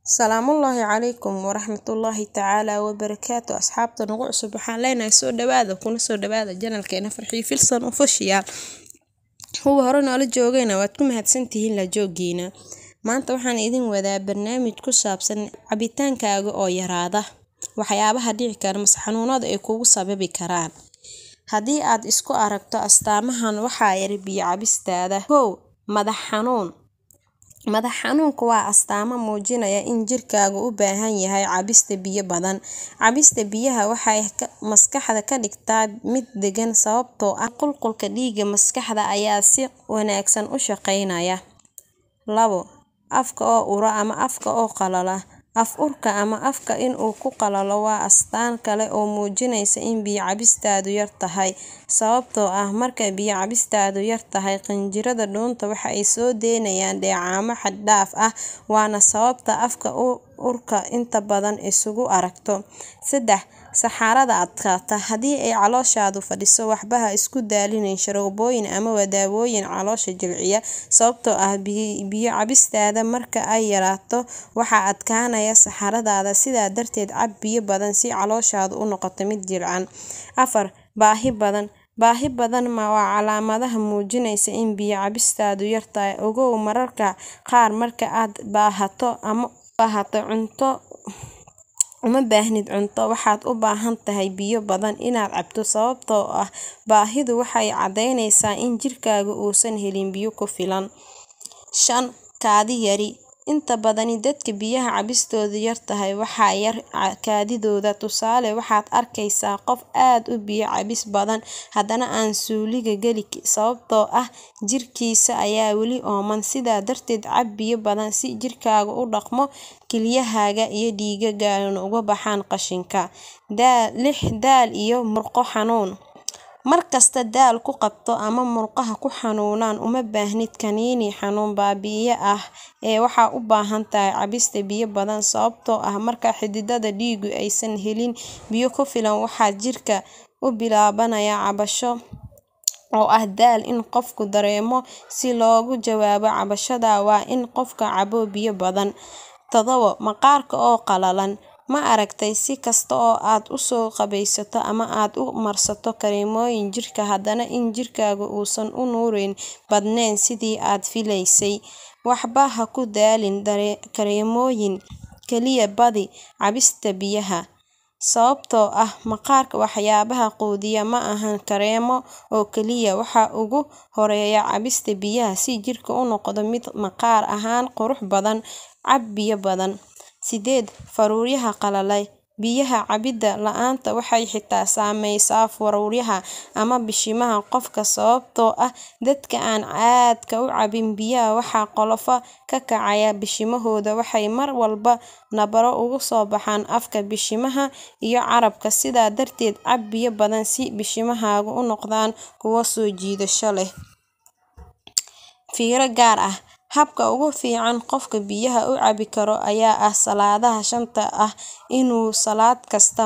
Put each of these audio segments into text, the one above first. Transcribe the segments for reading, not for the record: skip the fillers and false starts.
السلام الله عليكم ورحمة الله تعالى وبركاته. أصحابنا نقول سبحان لنا سو دبادة كنا سو دبادة جنال كينا فرحي فلسن وفشيال هو هرنا على جوجينا واتكم هتسنتهين لجوجينا ما أنت وحنا إذن وذا برنامج كسابسن عبيتان كاجو أو يراده وحيابها ديع كان مسحنوناد إيكو سبب كران هدي عاد إسكو أركتو أستامهن وحاير بيعبستاده هو madax xanuunku waa astaamo muujinaya in jirkaagu u baahan yahay cabista biyo badan. Cabista biyaha waxay maskaxda ka dhigtaa mid degan sababtoo ah qulqulka dhiigga maskaxda ayaa si wanaagsan u shaqeynaya. 2. Afka oo ura ama afka oo qalala. Af urka ama afka in uu ku qalalo waa astaan kale oo muujinaysa in biyo cabistaadu yar tahay. Sababtoo ah marka biyo cabistaadu yar tahay qanjirada dhuunta waxa ay soo deynayaan dheecaamo xad dhaaf ah waana sababta afka urka inta badan isugu aragto. 3. Saxarada adkaata. Haddii ay calooshaadu fadhiso waxba isku daalinayn sharoobooyin ama wadaawooyin caloosha jilciya sababtoo ah biyo cabistaada marka ay yaraato waxa adkaanaya saxaradaada sidaa darteed cab biyo badan si calooshaadu u noqoto mid jilcan. 4. Baahi badan ma waa calaamadaha muujinaysa in biyo cabistaadu yar tahay. Ogow mararka qaar marka aad baahato cunto uma baahnid cunto waxaad u baahan tahay biyo badan inaad cabto sababtoo ah baahidu waxay cadeynaysaa in jirkaagu uusan helin biyo ku filan. 5. Kaadi yari. Inta badan dadka biyaha cabistoodu yar tahay waxaa yar kaadidooda. Tusaale waxaad arkaysaa qof aad u biyo cabis badan haddana aan suuliga gali sababtoo ah jirkiisa ayaa weli ooman. Sidaa darteed cab biyo badan si jirkaagu u dhaqmo kelyahaaga iyo dhiigagaaga uga baxaan qashinka. 6. Daal iyo murqo xanuun. Markasta daal ku qabto ama murqaha ku xanuunaan uma baahnid kaniini xanuun baabi'iye ah waxaa u baahan tahay cabista biyo badan sababtoo ah marka xididada dhiigu aysan helin biyo ku filan waxaa jirka u bilaabanaya cabasho oo ah daal in qofku dareemo. Si loogu jawaabo cabashada waa in qofka cabo biyo badan. 7. Maqaarka oo qalalan. Ma aragtay si kasta oo aad u soo qabaysato ama aad u marsato kareemooyin jirka haddana in jirkaagu uusan u nuurin badnayn sidii aad filaysay. Waxba ha ku daalin kareemooyin kaliya badi cabista biyaha. Sababtoo ah maqaarka waxyaabaha quudiya ma ahan kareemo oo kaliya waxa ugu horeeya cabista biyaha si jirka u noqdo mid maqaar ahaan qurux badan. Cab biyo badan. 8. Faruuryaha qalalay. Biyaha cabida la'aanta waxay xitaa saameysaa faruuryaha ama bishimaha qofka sababtoo ah dadka aan aadka u cabin biyaha waxa qolofa ka kacaya bishimahooda waxay mar walba nabaro ugu soo baxaan afka bishimaha iyo carabka. Sidaa darteed cab biyo badan si bishimahaagu u noqdaan kuwo soo jiidasho leh. Fiiro gaar ah. Habka ugu fiican qofka biyaha u cabi karo ayaa ah salaadaha shanta ah inuu salaad kasta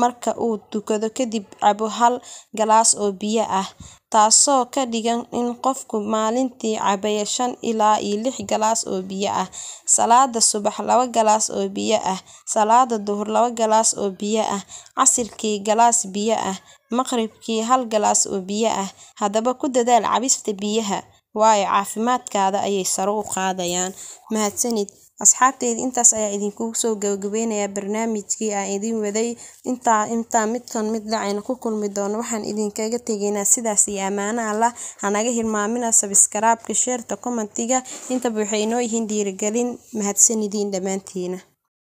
marka uu tukado kadib cabo 1 galaas oo biyo ah taasoo ka dhigan in qofku maalintii cabayo 5 ilaa 6 galaas oo biyo ah. Salaada subax 2 galaas oo biyo ah. Salaada duhur 2 galaas oo biyo ah. Casirkii galaas biyo ah. Maqribkii 1 galaas oo biyo ah. Haddaba ku dadaal cabista biyaha waayo caafimaadkaada ayay sare u qaadayaan. Mahadsanid asxaabtayda intaas ayaa idinku soo gabagabeynaya barnaamijkii aan idin waday inta mid lacayna ku kulmi doono waxaan idinkaga tegaynaa sidaas iyo amaano Allah hanaga hilmaamina subscribe-ka share-ta commentiga inta waxay noo yihiin dhiirigelin. Mahadsanidin dhamaantiina.